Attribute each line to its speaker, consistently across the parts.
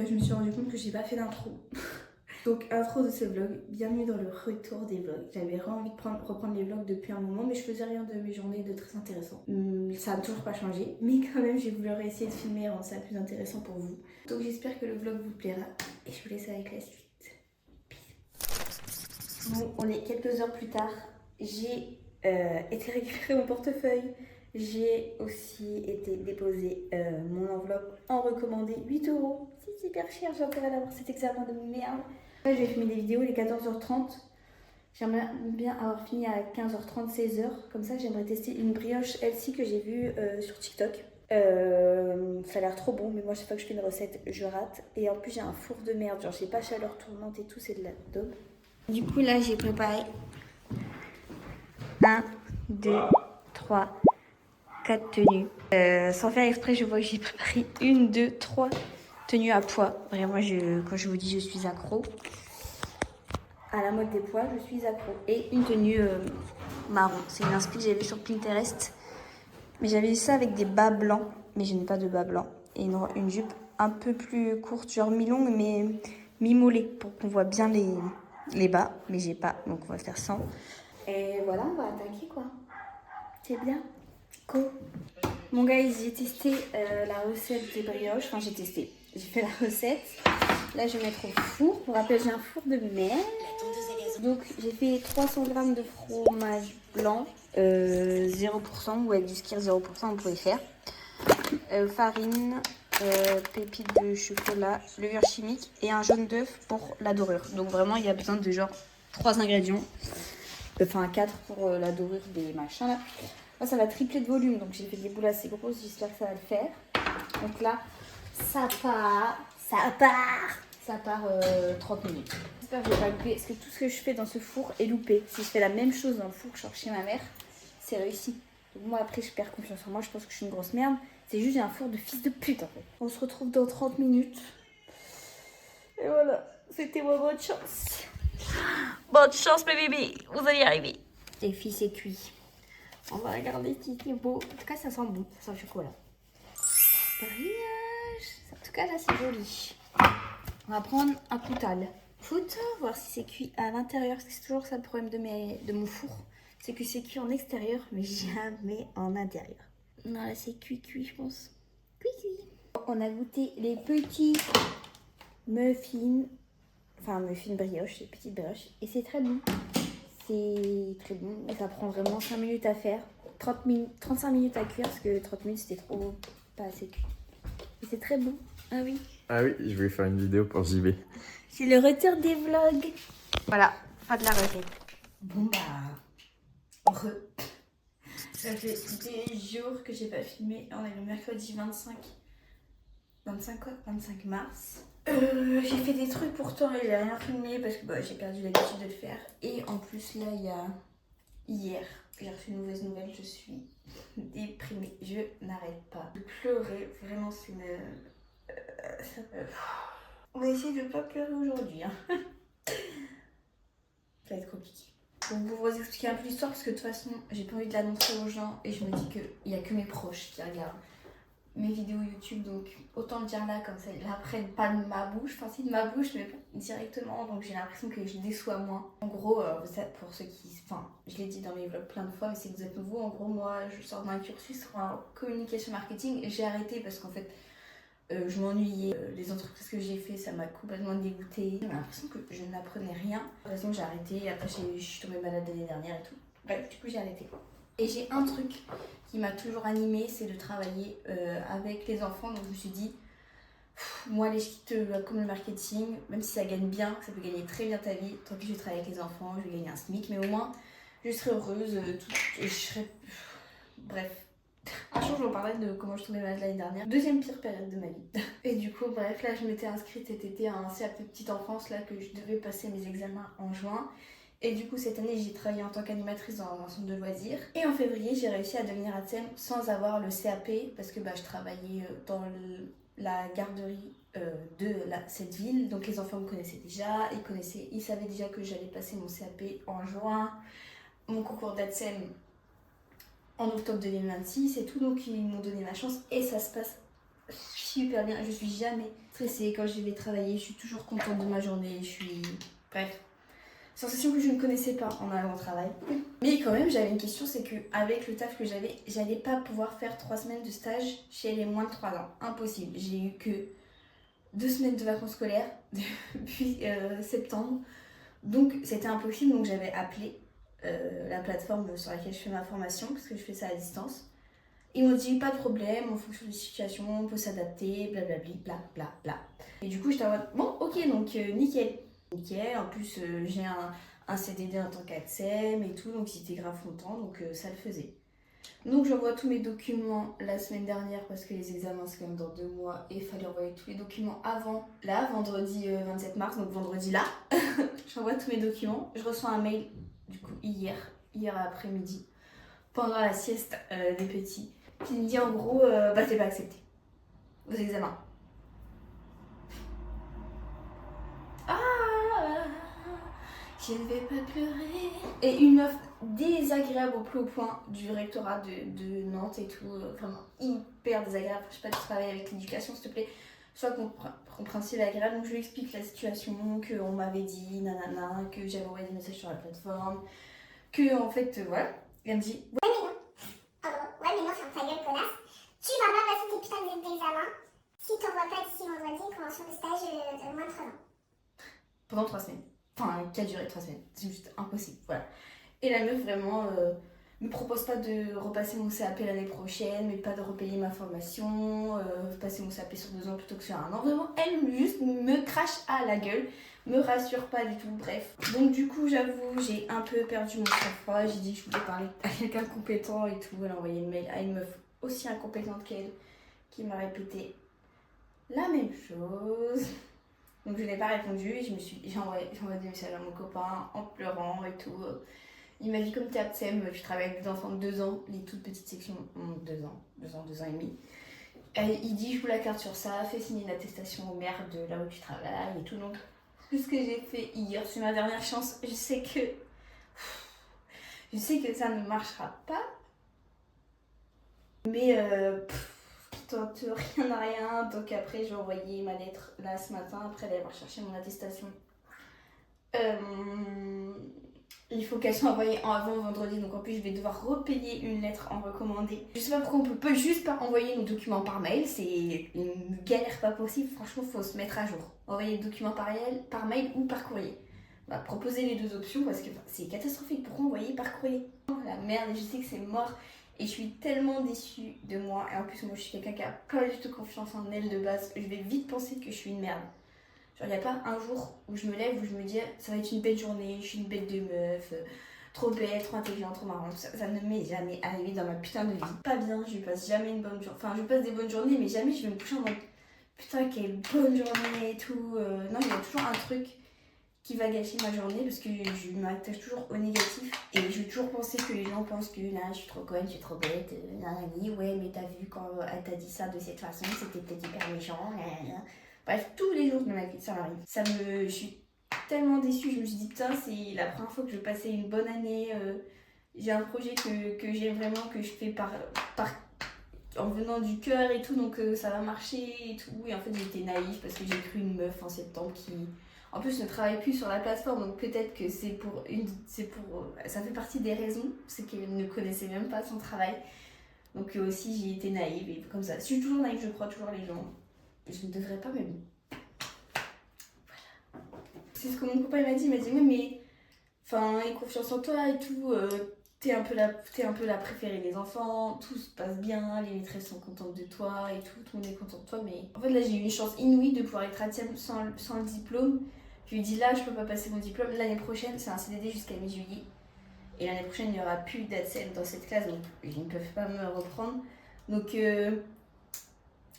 Speaker 1: je me suis rendu compte que j'ai pas fait d'intro. Donc intro de ce vlog, bienvenue dans le retour des vlogs. J'avais vraiment envie de reprendre les vlogs depuis un moment, mais je faisais rien de mes journées de très intéressant. Ça n'a toujours pas changé, mais quand même j'ai voulu réessayer de filmer et rendre ça plus intéressant pour vous. Donc j'espère que le vlog vous plaira et je vous laisse avec la suite. Bon, on est quelques heures plus tard. J'ai été récupérer mon portefeuille. J'ai aussi été déposer mon enveloppe en recommandé 8 €. C'est super cher, j'ai intérêt d'avoir cet examen de merde. Là, je vais filmer des vidéos, il est 14h30. J'aimerais bien avoir fini à 15h30, 16h. Comme ça, j'aimerais tester une brioche Elsie que j'ai vue sur TikTok. Ça a l'air trop bon, mais moi, chaque fois que je fais une recette, je rate. Et en plus, j'ai un four de merde. Genre, j'ai pas chaleur tournante et tout, c'est de la daube. Du coup, là, j'ai préparé 1, 2, 3, 4 tenues. Sans faire exprès, je vois que j'ai préparé 1, 2, 3 tenues à pois. Vraiment, quand je vous dis je suis accro à la mode des pois, je suis accro. Et une tenue marron. C'est une inspi que j'ai vue sur Pinterest. Mais j'avais vu ça avec des bas blancs, mais je n'ai pas de bas blancs. Et une jupe un peu plus courte, genre mi-longue, mais mi-mollet, pour qu'on voit bien les bas. Mais j'ai pas, donc on va faire sans. Et voilà, on va attaquer quoi. C'est bien. Go. Bon guys, j'ai testé la recette des brioches. Enfin, j'ai fait la recette. Là, je vais mettre au four. Pour rappel, j'ai un four de merde. Donc, j'ai fait 300 g de fromage blanc, 0%, ou avec du skyr 0%, on pouvait faire. Farine, pépites de chocolat, levure chimique et un jaune d'œuf pour la dorure. Donc, vraiment, il y a besoin de genre 3 ingrédients. Enfin, 4 pour la dorure des machins là. Moi, ça va tripler de volume, donc j'ai fait des boules assez grosses. J'espère que ça va le faire. Donc là, ça part 30 minutes. J'espère que je vais pas louper, parce que tout ce que je fais dans ce four est loupé. Si je fais la même chose dans le four que je sors chez ma mère, c'est réussi. Donc moi, après, je perds confiance en moi. Je pense que je suis une grosse merde. C'est juste j'ai un four de fils de pute, en fait. On se retrouve dans 30 minutes. Et voilà, c'était ma bonne chance. Bonne chance, mes bébés, vous allez y arriver. Les filles, c'est cuit. On va regarder si c'est beau. En tout cas, ça sent bon, ça sent le chocolat. Brioche. En tout cas, là, c'est joli. On va prendre un coutal. Photo, voir si c'est cuit à l'intérieur. Parce que c'est toujours ça le problème de mon four. C'est que c'est cuit en extérieur, mais jamais en intérieur. Non, là, c'est cuit, je pense. Cuit. On a goûté les petits muffins. Enfin, muffins brioche, les petites brioches. Et c'est très bon. C'est très bon. Et ça prend vraiment 5 minutes à faire. 35 minutes à cuire parce que 30 minutes c'était trop pas assez cuit. Et c'est très bon. Ah oui.
Speaker 2: Ah oui, je vais faire une vidéo pour JB.
Speaker 1: C'est le retour des vlogs. Voilà, fin de la recette. Bon bah. Ça fait des jours que j'ai pas filmé. On est le mercredi 25 mars. J'ai fait des trucs pourtant et j'ai rien filmé parce que bah, j'ai perdu l'habitude de le faire. Et en plus là il y a hier, j'ai reçu une mauvaise nouvelle, je suis déprimée, je n'arrête pas de pleurer, vraiment c'est une... On va essayer de ne pas pleurer aujourd'hui, hein. Ça va être compliqué. Donc pour vous expliquer un peu l'histoire, parce que de toute façon j'ai pas envie de l'annoncer aux gens et je me dis qu'il n'y a que mes proches qui regardent mes vidéos YouTube, donc autant le dire là, comme ça ils l'apprennent pas de ma bouche, enfin si de ma bouche mais pas directement, donc j'ai l'impression que je déçois moins. En gros, pour ceux qui, enfin je l'ai dit dans mes vlogs plein de fois, mais si vous êtes nouveau, en gros moi je sors d'un cursus en communication marketing et j'ai arrêté parce qu'en fait je m'ennuyais, les entreprises que j'ai fait ça m'a complètement dégoûtée, j'ai l'impression que je n'apprenais rien. De toute façon j'ai arrêté, après je suis tombée malade l'année dernière et tout, bref du coup j'ai arrêté quoi. Et j'ai un truc qui m'a toujours animée, c'est de travailler avec les enfants. Donc je me suis dit, moi les comme le marketing, même si ça gagne bien, ça peut gagner très bien ta vie, tant pis je vais travailler avec les enfants, je vais gagner un SMIC, mais au moins je serai heureuse, et je serai... Bref. Un jour je vous parlerai de comment je tombais malade l'année dernière. Deuxième pire période de ma vie. Et du coup bref, là je m'étais inscrite cet été à un CAP petite enfance, là que je devais passer mes examens en juin. Et du coup, cette année, j'ai travaillé en tant qu'animatrice dans un centre de loisirs. Et en février, j'ai réussi à devenir ATSEM sans avoir le CAP parce que je travaillais dans la garderie de cette ville. Donc les enfants me connaissaient déjà, ils savaient déjà que j'allais passer mon CAP en juin, mon concours d'ATSEM en octobre 2026 et tout. Donc ils m'ont donné ma chance et ça se passe super bien. Je suis jamais stressée quand je vais travailler. Je suis toujours contente de ma journée. Bref. Sensation que je ne connaissais pas en allant au travail. Mais quand même, j'avais une question, c'est qu'avec le taf que j'avais, j'allais pas pouvoir faire 3 semaines de stage chez les moins de 3 ans. Impossible. J'ai eu que 2 semaines de vacances scolaires depuis septembre. Donc c'était impossible. Donc j'avais appelé la plateforme sur laquelle je fais ma formation, parce que je fais ça à distance. Ils m'ont dit pas de problème, en fonction des situations, on peut s'adapter, blablabli, bla bla bla. Et du coup, j'étais en mode, bon, ok, donc nickel. Nickel, en plus, j'ai un CDD en tant qu'ATSEM et tout, donc j'étais grave content, donc ça le faisait. Donc j'envoie tous mes documents la semaine dernière parce que les examens c'est quand même dans 2 mois et il fallait envoyer tous les documents avant, là, vendredi 27 mars, donc vendredi là. J'envoie tous mes documents, je reçois un mail du coup hier après-midi, pendant la sieste des petits, qui me dit en gros, bah c'est pas accepté aux examens. Ah, je ne vais pas pleurer. Et une offre désagréable au plus haut point du rectorat de Nantes et tout, vraiment hyper désagréable. Je sais pas, tu travailles avec l'éducation s'il te plaît, sois compréhensible et agréable. Donc je lui explique la situation, qu'on m'avait dit nanana, que j'avais envoyé des messages sur la plateforme, que en fait voilà. Elle me dit
Speaker 3: Ouais, mais non. Pardon. Ouais, mais non, ferme ta gueule, connasse. Tu vas pas passer tes putains d'examens si t'envoies pas d'ici vendredi une convention de stage de moins de 3 ans.
Speaker 1: pendant 3 semaines. Enfin, qui a duré 3 semaines. C'est juste impossible. Voilà. Et la meuf, vraiment, me propose pas de repasser mon CAP l'année prochaine, mais pas de repayer ma formation, passer mon CAP sur 2 ans plutôt que sur 1 an. Vraiment, elle juste me crache à la gueule, me rassure pas du tout. Bref. Donc, du coup, j'avoue, j'ai un peu perdu mon sang-froid. J'ai dit que je voulais parler à quelqu'un compétent et tout. Elle a envoyé une mail à une meuf aussi incompétente qu'elle qui m'a répété la même chose. Donc je n'ai pas répondu et j'ai envoyé des messages à mon copain en pleurant et tout. Il m'a dit comme t'es ATSEM, tu travailles avec des enfants de 2 ans, les toutes petites sections ont 2 ans, 2 ans et demi. Et il dit joue la carte sur ça, fais signer une attestation au maire de là où tu travailles et tout. Donc tout ce que j'ai fait hier, c'est ma dernière chance. Je sais que ça ne marchera pas. Mais tente rien à rien. Donc après j'ai envoyé ma lettre là ce matin après d'aller chercher mon attestation. Il faut qu'elle soit envoyée avant vendredi, donc en plus je vais devoir repayer une lettre en recommandé. Je sais pas pourquoi on peut pas juste pas envoyer nos documents par mail, c'est une galère pas possible. Franchement faut se mettre à jour, envoyer les documents par mail ou par courrier. On va proposer les 2 options parce que c'est catastrophique. Pourquoi envoyer par courrier? Oh la merde, je sais que c'est mort. Et je suis tellement déçue de moi. Et en plus, moi, je suis quelqu'un qui a pas du tout confiance en elle de base. Je vais vite penser que je suis une merde. Genre, il n'y a pas un jour où je me lève où je me dis ça va être une belle journée, je suis une bête de meuf, trop belle, trop intelligente, trop marrante. Ça ne m'est jamais arrivé dans ma putain de vie. Pas bien, je passe jamais une bonne journée. Enfin, je passe des bonnes journées, mais jamais je vais me coucher en mode putain, quelle bonne journée et tout. Non, il y a toujours un truc qui va gâcher ma journée parce que je m'attache toujours au négatif et je vais toujours penser que les gens pensent que là je suis trop conne, je suis trop bête, nanani, ouais mais t'as vu quand elle t'a dit ça de cette façon, c'était peut-être hyper méchant, nanana. Bref, tous les jours de ma vie ça m'arrive. Je suis tellement déçue, je me suis dit putain c'est la première fois que je passais une bonne année, j'ai un projet que j'aime vraiment, que je fais en venant du cœur et tout, donc ça va marcher et tout. Et en fait j'étais naïve parce que j'ai cru une meuf en septembre qui en plus ne travaille plus sur la plateforme, donc peut-être que ça fait partie des raisons, c'est qu'elle ne connaissait même pas son travail. Donc aussi j'ai été naïve et comme ça. Je suis toujours naïve, je crois toujours les gens. Je ne devrais pas, mais bon. Voilà. C'est ce que mon copain m'a dit, oui mais enfin aie confiance en toi et tout. T'es un peu la préférée des enfants, tout se passe bien, les maîtresses sont contentes de toi et tout le monde est content de toi. Mais en fait là j'ai eu une chance inouïe de pouvoir être ATSEM sans le diplôme. Je lui ai dit là je peux pas passer mon diplôme, l'année prochaine c'est un CDD jusqu'à mi-juillet. Et l'année prochaine il n'y aura plus d'ATSEM dans cette classe donc ils ne peuvent pas me reprendre. Donc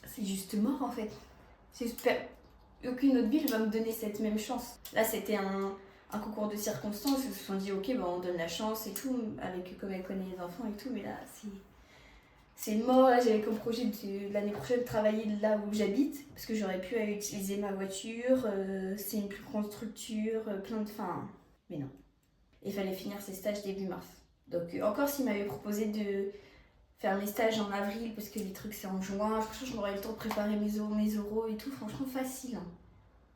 Speaker 1: c'est juste mort en fait. Aucune autre ville va me donner cette même chance. Là c'était un concours de circonstances, ils se sont dit ok bah on donne la chance et tout, avec comme elle connaît les enfants et tout, mais là c'est mort. Là j'avais comme projet de l'année prochaine de travailler là où j'habite, parce que j'aurais pu utiliser ma voiture, c'est une plus grande structure, plein de... Enfin, mais non. Il fallait finir ces stages début mars. Donc encore s'il m'avait proposé de faire mes stages en avril parce que les trucs c'est en juin. Franchement, je m'aurais le temps de préparer mes oraux et tout. Franchement, facile. Hein.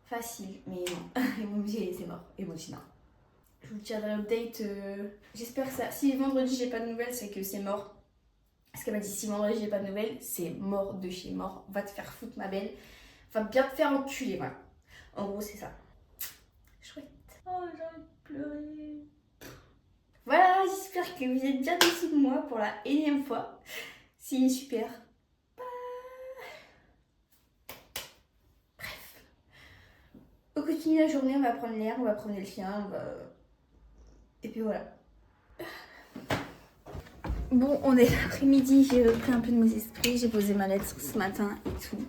Speaker 1: Facile. Mais non, Emoji c'est mort. Emoji non. Je vous tiendrai update. J'espère que ça. Si vendredi j'ai pas de nouvelles, c'est que c'est mort. Parce qu'elle m'a dit si vendredi j'ai pas de nouvelles, c'est mort de chez mort. Va te faire foutre, ma belle. Va bien te faire enculer, voilà. En gros, c'est ça. Chouette. Oh, j'ai envie de pleurer. Voilà, j'espère que vous êtes bien déçus de moi pour la énième fois. C'est super. Bref. On continue la journée, on va prendre l'air, on va promener le chien, on va... Et puis voilà. Bon, on est l'après-midi, j'ai repris un peu de mes esprits, j'ai posé ma lettre ce matin et tout.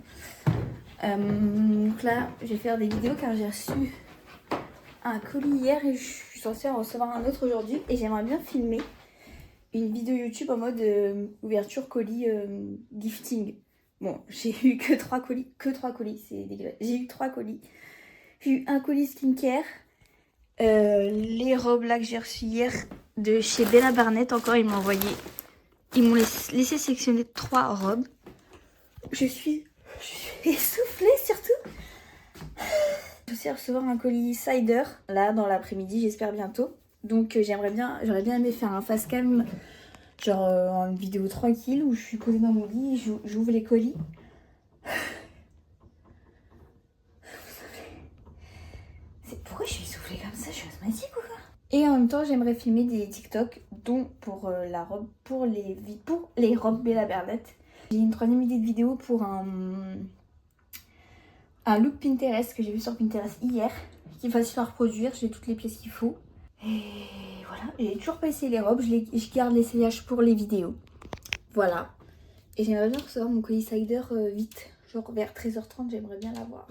Speaker 1: Donc là, je vais faire des vidéos car j'ai reçu un colis hier et je suis censée en recevoir un autre aujourd'hui. Et j'aimerais bien filmer une vidéo YouTube en mode ouverture colis gifting. Bon, j'ai eu que 3 colis, c'est dégueulasse. J'ai eu 3 colis. J'ai eu un colis skincare. Les robes là que j'ai reçues hier de chez Bella Barnett, encore ils m'ont laissé sélectionner 3 robes. Je suis essoufflée surtout. Je vais recevoir un colis Cider là dans l'après-midi, j'espère bientôt. Donc j'aurais bien aimé faire un face cam, genre une vidéo tranquille où je suis posée dans mon lit, j'ouvre les colis. Pourquoi je suis essoufflée comme ça? Je suis asthmatique ou quoi? Et en même temps, j'aimerais filmer des TikTok, dont pour la robe, pour les robes Bella Barnett. J'ai une 3e idée de vidéo pour un look Pinterest que j'ai vu sur Pinterest hier, qui est facile à reproduire. J'ai toutes les pièces qu'il faut. Et voilà, j'ai toujours pas essayé les robes, je garde l'essayage pour les vidéos. Voilà. Et j'aimerais bien recevoir mon colis Cider vite, genre vers 13h30, j'aimerais bien l'avoir.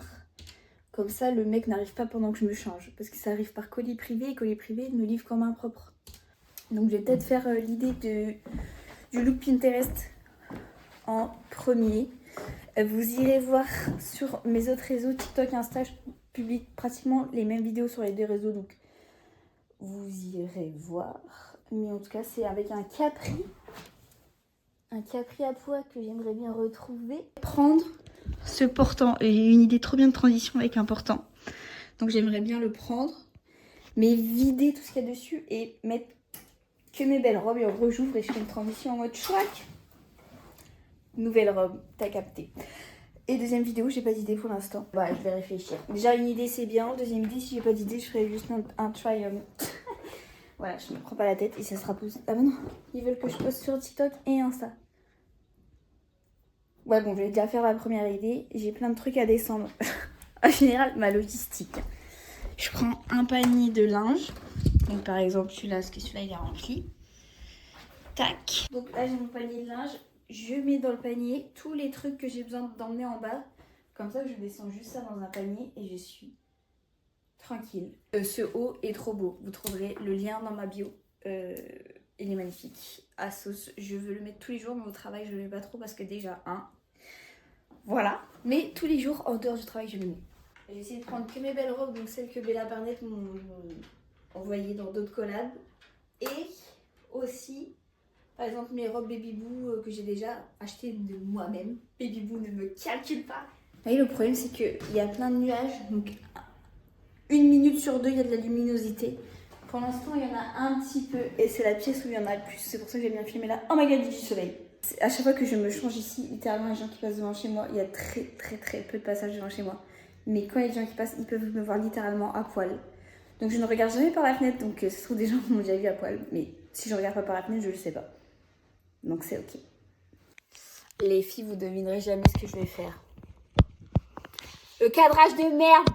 Speaker 1: Comme ça, le mec n'arrive pas pendant que je me change. Parce que ça arrive par colis privé et colis privé me livre comme un propre. Donc je vais peut-être faire l'idée du look Pinterest en premier. Vous irez voir sur mes autres réseaux, TikTok et Insta, je publie pratiquement les mêmes vidéos sur les 2 réseaux. Donc vous irez voir. Mais en tout cas, c'est avec un capri. Un capri à pois que j'aimerais bien retrouver. Prendre ce portant, et j'ai une idée trop bien de transition avec un portant, donc j'aimerais bien le prendre mais vider tout ce qu'il y a dessus et mettre que mes belles robes. Et en gros j'ouvre et je fais une transition en mode chouac, nouvelle robe, t'as capté. Et deuxième vidéo, j'ai pas d'idée pour l'instant, voilà, je vais réfléchir. Déjà une idée c'est bien, deuxième idée si j'ai pas d'idée je ferai juste un try voilà, je me prends pas la tête et ça sera possible. Ah bah non, ils veulent que je poste sur TikTok et Insta. Ouais, bon, je vais déjà faire la première idée. J'ai plein de trucs à descendre. En général, ma logistique. Je prends un panier de linge. Donc, par exemple, celui-là, parce que celui-là, il est rempli. Tac. Donc là, j'ai mon panier de linge. Je mets dans le panier tous les trucs que j'ai besoin d'emmener en bas. Comme ça, je descends juste ça dans un panier et je suis tranquille. Ce haut est trop beau. Vous trouverez le lien dans ma bio. Il est magnifique. Asos, je veux le mettre tous les jours, mais au travail, je le mets pas trop parce que déjà, voilà. Mais tous les jours, en dehors du travail, je le mets. J'ai essayé de prendre que mes belles robes, donc celles que Bella Barnett m'ont envoyées dans d'autres collabs. Et aussi, par exemple, mes robes Baby Boo que j'ai déjà achetées de moi-même. Baby Boo ne me calcule pas. Et le problème, c'est qu'il y a plein de nuages. Donc, 1 minute sur 2, il y a de la luminosité. Pour l'instant, il y en a un petit peu. Et c'est la pièce où il y en a le plus. C'est pour ça que j'ai bien filmé là. Oh my god, il y a du soleil. À chaque fois que je me change ici, littéralement, les gens qui passent devant chez moi, il y a très peu de passages devant chez moi. Mais quand il y a des gens qui passent, ils peuvent me voir littéralement à poil. Donc je ne regarde jamais par la fenêtre, donc ça se trouve des gens m'ont déjà vu à poil. Mais si je regarde pas par la fenêtre, je le sais pas. Donc c'est ok. Les filles, vous devinerez jamais ce que je vais faire. Le cadrage de merde.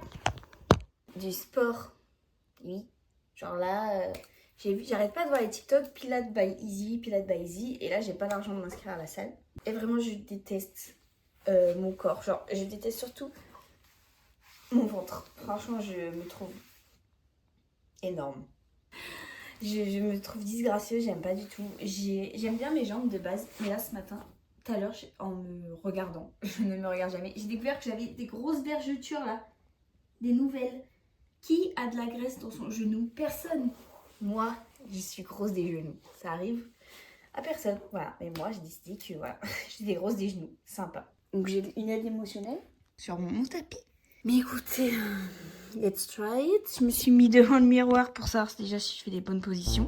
Speaker 1: Du sport. Oui. Genre là... j'arrête pas de voir les TikTok Pilates by Easy, et là j'ai pas l'argent de m'inscrire à la salle. Et vraiment je déteste mon corps, genre je déteste surtout mon ventre. Franchement je me trouve énorme. Je me trouve disgracieuse, j'aime pas du tout. J'aime bien mes jambes de base, mais là ce matin, tout à l'heure en me regardant, je ne me regarde jamais, j'ai découvert que j'avais des grosses vergetures là, des nouvelles. Qui a de la graisse dans son genou? Personne. Moi, je suis grosse des genoux. Ça arrive. à personne. Voilà. Mais moi, j'ai décidé que voilà, j'ai des grosses des genoux. Sympa. Donc j'ai une aide émotionnelle sur mon tapis. Mais écoutez, let's try it. Je me suis mis devant le miroir pour savoir déjà si je fais les bonnes positions.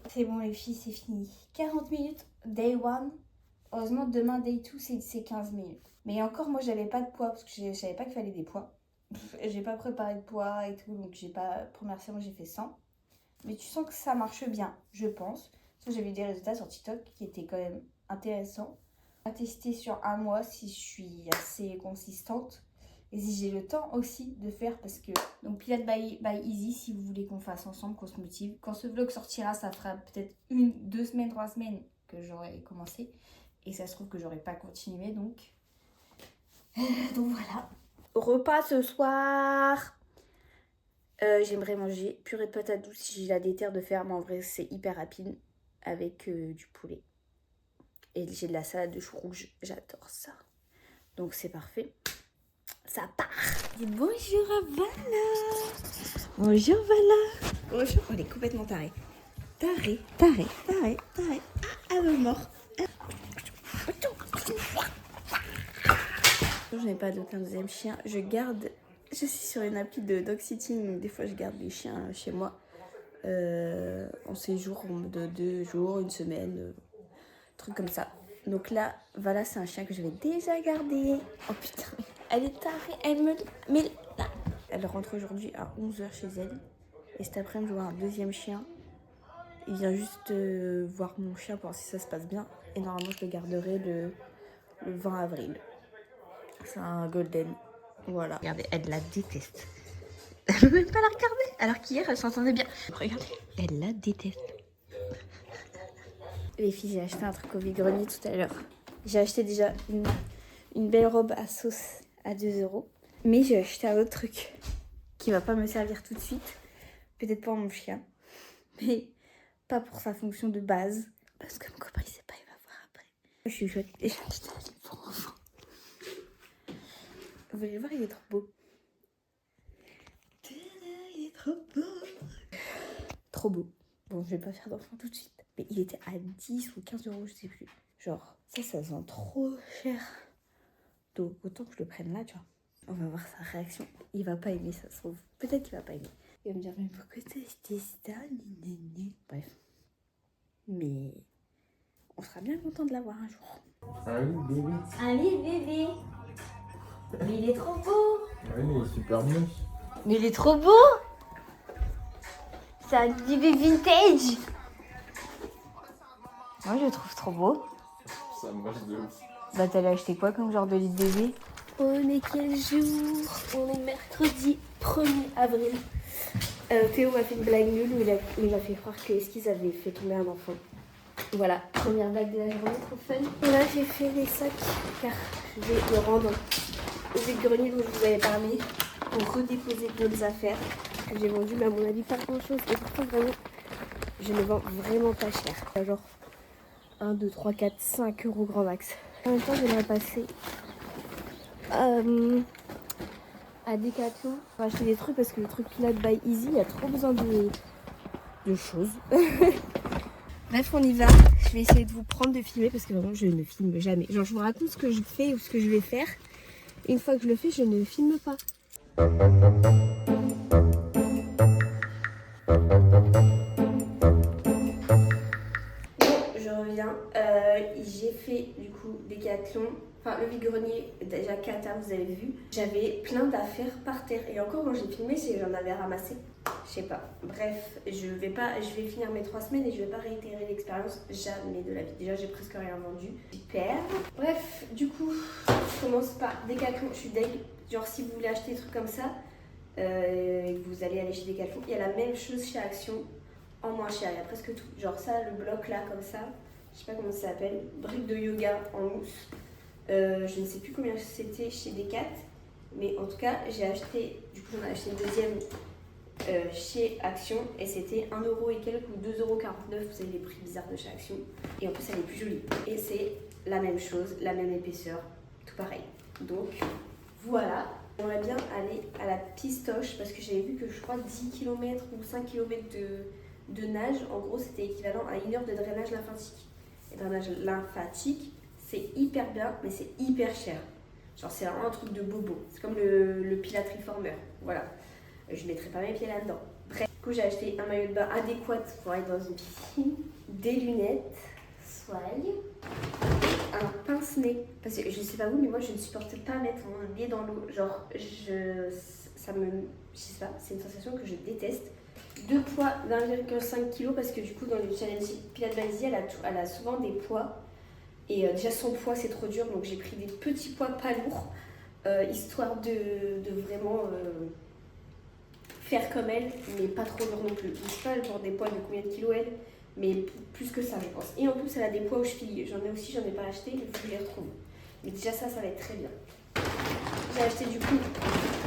Speaker 1: C'est bon les filles, c'est fini. 40 minutes, day 1. Heureusement, demain, day 2, c'est 15 minutes. Mais encore, moi, j'avais pas de poids parce que je savais pas qu'il fallait des poids. J'ai pas préparé de poids et tout, donc j'ai pas. Première séance, j'ai fait 100. Mais tu sens que ça marche bien, je pense. Parce que j'ai vu des résultats sur TikTok qui étaient quand même intéressants. À tester sur un mois si je suis assez consistante. Et si j'ai le temps aussi de faire parce que... Donc Pilates by Easy, si vous voulez qu'on fasse ensemble, qu'on se motive. Quand ce vlog sortira, ça fera peut-être 1, 2 semaines, 3 semaines que j'aurai commencé. Et ça se trouve que j'aurai pas continué, donc voilà. Repas ce soir. J'aimerais manger purée de patates douces si j'ai la déterre de faire, mais en vrai c'est hyper rapide avec du poulet. Et j'ai de la salade de choux rouges, j'adore ça. Donc c'est parfait. Ça part. Dis bonjour à Vala. Bonjour Vala. Bonjour. Oh, elle est complètement tarée. Tarée. Ah, elle me mord. Je n'ai pas d'autre deuxième chien. Je suis sur une appli de dog sitting. Donc des fois, je garde les chiens chez moi. En séjour de 2 jours, 1 semaine. Truc comme ça. Donc là, voilà, c'est un chien que je vais déjà garder. Oh putain, elle est tarée. Elle me... Mais là... Elle rentre aujourd'hui à 11h chez elle. Et cet après-midi, je vois un deuxième chien. Il vient juste voir mon chien pour voir si ça se passe bien. Et normalement, je le garderai le 20 avril. C'est un golden. Voilà. Regardez, elle la déteste. Elle veut même pas la regarder. Alors qu'hier, elle s'entendait bien. Regardez, elle la déteste. Les filles, j'ai acheté un truc au vide-grenier tout à l'heure. J'ai acheté déjà une belle robe à sauce à 2 €. Mais j'ai acheté un autre truc qui va pas me servir tout de suite. Peut-être pour mon chien. Mais pas pour sa fonction de base. Parce que mon copain, il sait pas, il va voir après. Je suis chouette et j'ai acheté un livre pour enfants. Vous voulez le voir, il est trop beau. Il est trop beau. Trop beau. Bon, je vais pas faire d'enfant tout de suite. Mais il était à 10 ou 15 €, je sais plus. Genre, ça sent trop cher. Donc, autant que je le prenne là, tu vois. On va voir sa réaction. Il va pas aimer, ça se trouve. Peut-être qu'il va pas aimer. Il va me dire, mais pourquoi t'as acheté ça? Bref. Mais on sera bien content de l'avoir un jour.
Speaker 2: Allez, bébé.
Speaker 1: Allez, bébé. Mais il est trop beau.
Speaker 2: Ouais, mais il est super moche.
Speaker 1: Mais il est trop beau. C'est un bébé vintage. Moi, je le trouve trop beau.
Speaker 2: Ça moche de ouf.
Speaker 1: Bah, t'allais acheter quoi comme genre de lit de bébé? On est quel jour? On est mercredi 1er avril. Théo m'a fait une blague nulle où il m'a fait croire que Esquisse avait fait tomber un enfant. Voilà, première blague de la journée, trop fun. Et là, j'ai fait les sacs car je vais le rendre au vide-grenier dont je vous avais parlé pour redéposer d'autres affaires que j'ai vendues, mais à mon avis, pas grand-chose. Et pourtant, vraiment, je ne vends vraiment pas cher. Genre 1, 2, 3, 4, 5 € grand max. En même temps, j'aimerais passer à Decathlon pour acheter des trucs parce que le truc Pilates by Easy, il y a trop besoin de choses. Bref, on y va. Je vais essayer de vous prendre, de filmer parce que vraiment, je ne filme jamais. Genre, je vous raconte ce que je fais ou ce que je vais faire. Et une fois que je le fais, je ne filme pas. Je reviens. J'ai fait du coup Decathlon. Enfin, le vide-grenier, déjà cata, vous avez vu. J'avais plein d'affaires par terre. Et encore, quand j'ai filmé, c'est que j'en avais ramassé. Je sais pas. Bref, je vais finir mes 3 semaines et je vais pas réitérer l'expérience jamais de la vie. Déjà, j'ai presque rien vendu. Super. Bref, du coup, je commence par Decathlon. Je suis deg. Genre, si vous voulez acheter des trucs comme ça, vous allez aller chez Decathlon. Il y a la même chose chez Action en moins cher. Il y a presque tout. Genre ça, le bloc là, comme ça. Je sais pas comment ça s'appelle. Brique de yoga en mousse. Je ne sais plus combien c'était chez Decat. Mais en tout cas, j'ai acheté. Du coup, j'en ai acheté une deuxième
Speaker 4: chez Action et c'était 1€ et quelques ou 2,49€, vous savez les prix bizarres de chez Action. Et en plus elle est plus jolie. Et c'est la même chose, la même épaisseur, tout pareil. Donc voilà. J'aimerais bien aller à la Pistoche parce que j'avais vu que je crois 10 km ou 5 km de nage, en gros c'était équivalent à 1 heure de drainage lymphatique. Et drainage lymphatique, c'est hyper bien, mais c'est hyper cher. Genre c'est vraiment un truc de bobo. C'est comme le Pilates Reformer. Voilà. Je ne mettrai pas mes pieds là-dedans. Bref, du coup j'ai acheté un maillot de bain adéquat pour aller dans une piscine, des lunettes, soigne, un pince-nez. Parce que je sais pas vous, mais moi je ne supporte pas mettre mon nez dans l'eau. Genre, je sais pas, c'est une sensation que je déteste. 2 poids d'1,5 kg parce que du coup dans le challenge Pilates Balizy, elle a souvent des poids. Et déjà son poids c'est trop dur, donc j'ai pris des petits poids pas lourds, histoire de vraiment faire comme elle, mais pas trop lourd non plus. Je sais pas le genre des poids de combien de kilos elle, mais plus que ça je pense. Et en plus elle a des poids aux chevilles, j'en ai pas acheté, il faut que je les retrouve. Mais déjà ça va être très bien. J'ai acheté du coup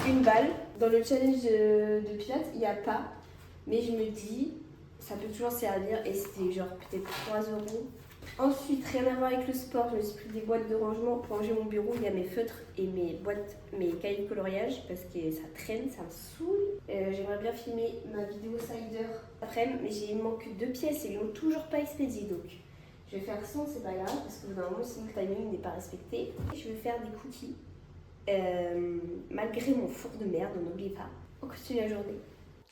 Speaker 4: une balle. Dans le challenge de Pilates, il n'y a pas, mais je me dis, ça peut toujours servir et c'était genre peut-être 3€. Ensuite, rien à voir avec le sport, je me suis pris des boîtes de rangement pour ranger mon bureau. Il y a mes feutres et mes cahiers de coloriage parce que ça traîne, ça me saoule. J'aimerais bien filmer ma vidéo cider après, mais il me manque 2 pièces et ils l'ont toujours pas expédié. Donc je vais faire sans, c'est pas grave parce que normalement sinon le timing n'est pas respecté. Je vais faire des cookies malgré mon four de merde, n'oubliez pas. On continue la journée.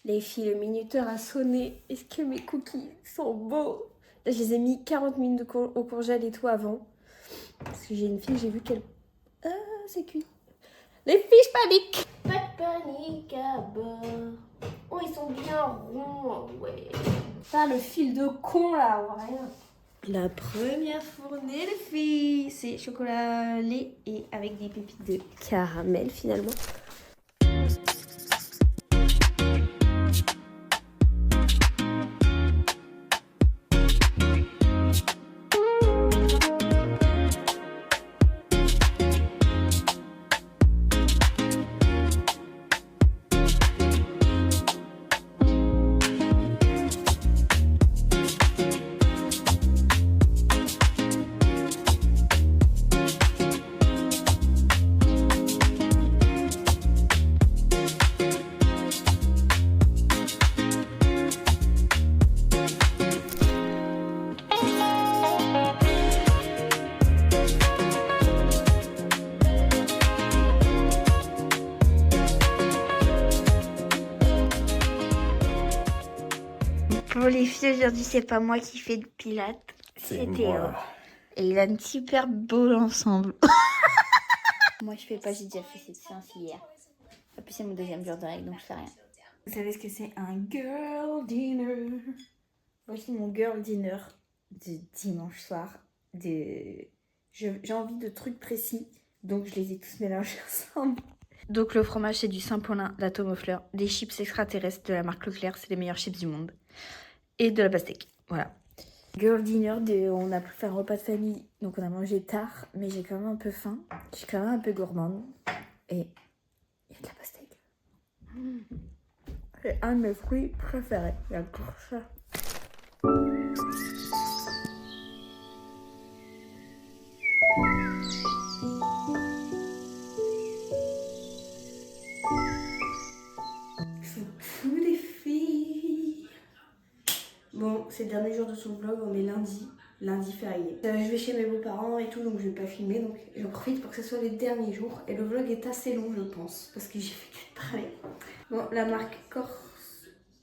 Speaker 4: Les filles, le minuteur a sonné. Est-ce que mes cookies sont beaux? Là, je les ai mis 40 minutes au congèle et tout avant. Parce que j'ai une fille, j'ai vu qu'elle... Ah, c'est cuit. Les filles, je panique. Pas de panique à bord. Oh, ils sont bien ronds. Ouais. Ça, le fil de con, là, on voit rien. La première fournée, les filles, c'est chocolat lait et avec des pépites de caramel, finalement.
Speaker 1: Pour les filles aujourd'hui, c'est pas moi qui fais de pilates, c'est Théo. Et il a une super beau ensemble. Moi je fais pas, j'ai déjà fait cette séance hier. Et puis c'est mon deuxième jour de règle, donc je fais rien. Vous savez ce que c'est un girl dinner? Voici mon girl dinner de dimanche soir. J'ai envie de trucs précis, donc je les ai tous mélangés ensemble. Donc le fromage c'est du Saint-Paulin, la tome aux fleurs, des chips extraterrestres de la marque Leclerc, c'est les meilleurs chips du monde. Et de la pastèque, voilà. Girl dinner, on a pu faire un repas de famille, donc on a mangé tard, mais j'ai quand même un peu faim. Je suis quand même un peu gourmande. Et il y a de la pastèque. C'est un de mes fruits préférés, il y a pour ça. Bon, c'est le dernier jour de son vlog, on est lundi férié. Je vais chez mes beaux-parents et tout, donc je vais pas filmer, donc j'en profite pour que ce soit les derniers jours. Et le vlog est assez long, je pense, parce que j'ai fait que de parler. Bon, la marque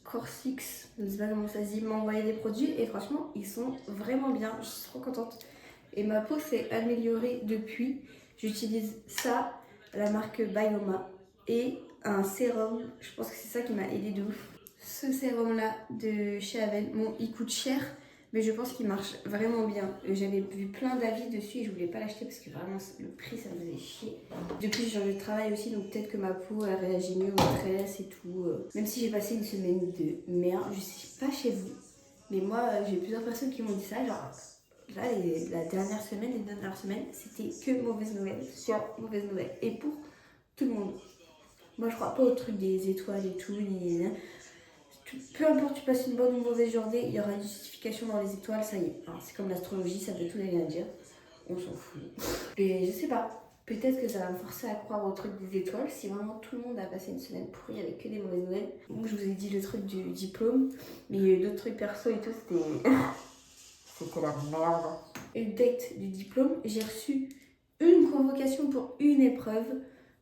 Speaker 1: Corsix, je ne sais pas comment ça se dit, m'a envoyé des produits et franchement, ils sont vraiment bien, je suis trop contente. Et ma peau s'est améliorée depuis. J'utilise ça, la marque Bioma, et un sérum, je pense que c'est ça qui m'a aidé de ouf. Ce sérum là de chez Aven, bon il coûte cher mais je pense qu'il marche vraiment bien. J'avais vu plein d'avis dessus et je voulais pas l'acheter parce que vraiment le prix ça me faisait chier. Depuis j'ai changé de travail aussi, donc peut-être que ma peau elle réagit mieux au stress et tout. Même si j'ai passé une semaine de merde, je sais pas chez vous, mais moi j'ai plusieurs personnes qui m'ont dit ça, genre là la dernière semaine, les dernières semaines c'était que mauvaise nouvelle sur mauvaise nouvelle et pour tout le monde. Moi je crois pas au truc des étoiles et tout, ni
Speaker 4: peu importe tu passes une bonne ou mauvaise journée, il y aura une justification dans les étoiles, ça y est. Alors, c'est comme l'astrologie, ça veut tout et rien dire. On s'en fout. Et je sais pas. Peut-être que ça va me forcer à croire au truc des étoiles si vraiment tout le monde a passé une semaine pourrie avec que des mauvaises nouvelles. Moi je vous ai dit le truc du diplôme, mais il y a eu d'autres trucs perso et tout, c'était la merde. Une date du diplôme, j'ai reçu une convocation pour une épreuve.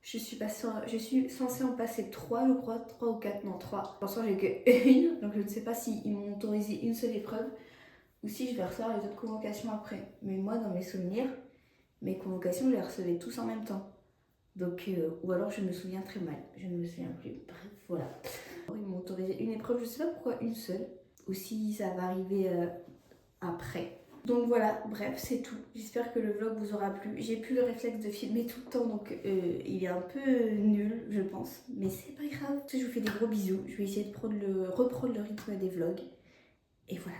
Speaker 4: Je suis censée en passer 3 je crois, 3 ou 4, non 3. Pour l'instant j'ai que une, donc je ne sais pas s'ils m'ont autorisé une seule épreuve ou si je vais recevoir les autres convocations après. Mais moi dans mes souvenirs, mes convocations, je les recevais tous en même temps. Donc, ou alors je me souviens très mal. Je ne me souviens plus. Bref, voilà. Ils m'ont autorisé une épreuve, je ne sais pas pourquoi une seule. Ou si ça va arriver après. Donc voilà, bref, c'est tout. J'espère que le vlog vous aura plu. J'ai plus le réflexe de filmer tout le temps, donc il est un peu nul, je pense. Mais c'est pas grave. Je vous fais des gros bisous. Je vais essayer de reprendre le rythme des vlogs. Et voilà.